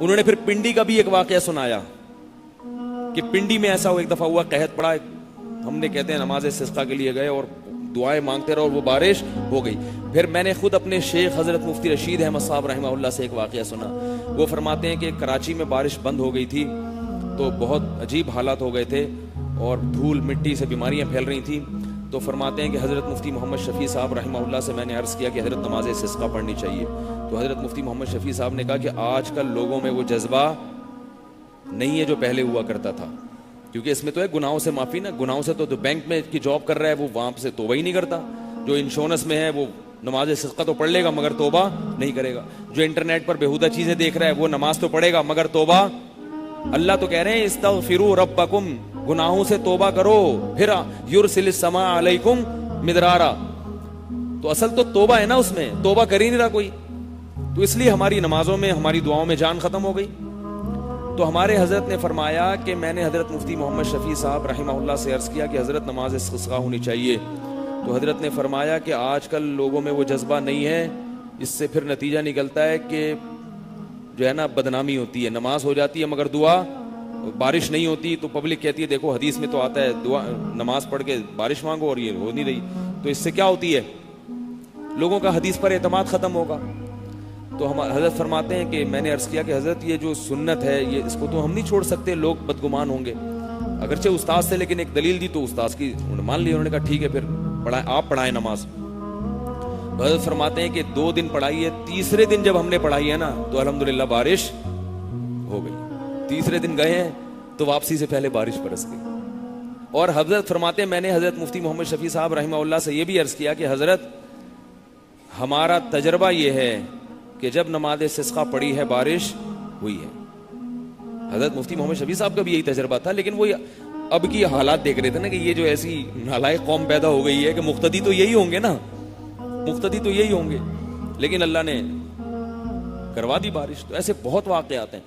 انہوں نے پھر پنڈی کا بھی ایک واقعہ سنایا کہ پنڈی میں ایسا ایک دفعہ ہوا، قحط پڑا، ہم نے کہتے ہیں نماز استسقاء کے لیے گئے اور دعائیں مانگتے رہے اور وہ بارش ہو گئی. پھر میں نے خود اپنے شیخ حضرت مفتی رشید احمد صاحب رحمہ اللہ سے ایک واقعہ سنا. وہ فرماتے ہیں کہ کراچی میں بارش بند ہو گئی تھی تو بہت عجیب حالات ہو گئے تھے اور دھول مٹی سے بیماریاں پھیل رہی تھیں. تو فرماتے ہیں کہ حضرت مفتی محمد شفیع صاحب رحمہ اللہ سے میں نے عرض کیا کہ حضرت نماز استسقاء پڑھنی چاہیے. تو حضرت مفتی محمد شفیع صاحب نے کہا کہ آج کل لوگوں میں وہ جذبہ نہیں ہے جو پہلے ہوا کرتا تھا، کیونکہ اس میں تو ہے گناہوں سے معافی نا. گناہوں سے تو بینک میں کی جاب کر رہا ہے وہ وہاں سے توبہ ہی نہیں کرتا، جو انشورنس میں ہے وہ نماز استسقاء تو پڑھ لے گا مگر توبہ نہیں کرے گا، جو انٹرنیٹ پر بےہودہ چیزیں دیکھ رہا ہے وہ نماز تو پڑھے گا مگر توبہ. اللہ تو کہہ رہے ہیں استغفروا ربکم، گناہوں سے توبہ کرو پھر یرسل السماء علیکم مدرارا. تو اصل تو توبہ ہے نا، اس میں توبہ کر ہی نہیں رہا کوئی. تو اس لیے ہماری نمازوں میں ہماری دعاؤں میں جان ختم ہو گئی. تو ہمارے حضرت نے فرمایا کہ میں نے حضرت مفتی محمد شفیع صاحب رحمہ اللہ سے عرض کیا کہ حضرت نماز استسقاء ہونی چاہیے. تو حضرت نے فرمایا کہ آج کل لوگوں میں وہ جذبہ نہیں ہے، اس سے پھر نتیجہ نکلتا ہے کہ جو ہے نا بدنامی ہوتی ہے. نماز ہو جاتی ہے مگر دعا، بارش نہیں ہوتی تو پبلک کہتی ہے دیکھو حدیث میں تو آتا ہے دعا نماز پڑھ کے بارش مانگو اور یہ ہو نہیں رہی. تو اس سے کیا ہوتی ہے، لوگوں کا حدیث پر اعتماد ختم ہوگا. تو ہم حضرت فرماتے ہیں کہ میں نے عرض کیا کہ حضرت یہ جو سنت ہے یہ اس کو تو ہم نہیں چھوڑ سکتے، لوگ بدگمان ہوں گے. اگرچہ استاد سے لیکن ایک دلیل دی تو استاد کی مان لی. انہوں نے کہا ٹھیک ہے پھر آپ پڑھائیں نماز. حضرت فرماتے ہیں کہ 2 دن پڑھائی ہے، تیسرے دن جب ہم نے پڑھائی ہے نا تو الحمدللہ بارش ہو گئی. تیسرے دن گئے ہیں تو واپسی سے پہلے بارش برس گئی. اور حضرت فرماتے ہیں میں نے حضرت مفتی محمد شفیع صاحب رحمہ اللہ سے یہ بھی عرض کیا کہ حضرت ہمارا تجربہ یہ ہے کہ جب نماز استسقاء پڑھی ہے بارش ہوئی ہے. حضرت مفتی محمد شفیع صاحب کا بھی یہی تجربہ تھا، لیکن وہ اب کی حالات دیکھ رہے تھے نا کہ یہ جو ایسی نالائق قوم پیدا ہو گئی ہے کہ مقتدی تو یہی ہوں گے نا، مقتدی تو یہی ہوں گے، لیکن اللہ نے کروا دی بارش. تو ایسے بہت واقعات ہیں.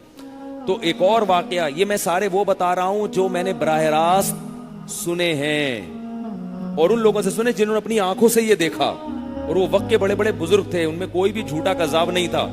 تو ایک اور واقعہ، یہ میں سارے وہ بتا رہا ہوں جو میں نے براہ راست سنے ہیں اور ان لوگوں سے سنے جنہوں نے اپنی آنکھوں سے یہ دیکھا، اور وہ وقت کے بڑے بڑے بزرگ تھے، ان میں کوئی بھی جھوٹا کذاب نہیں تھا.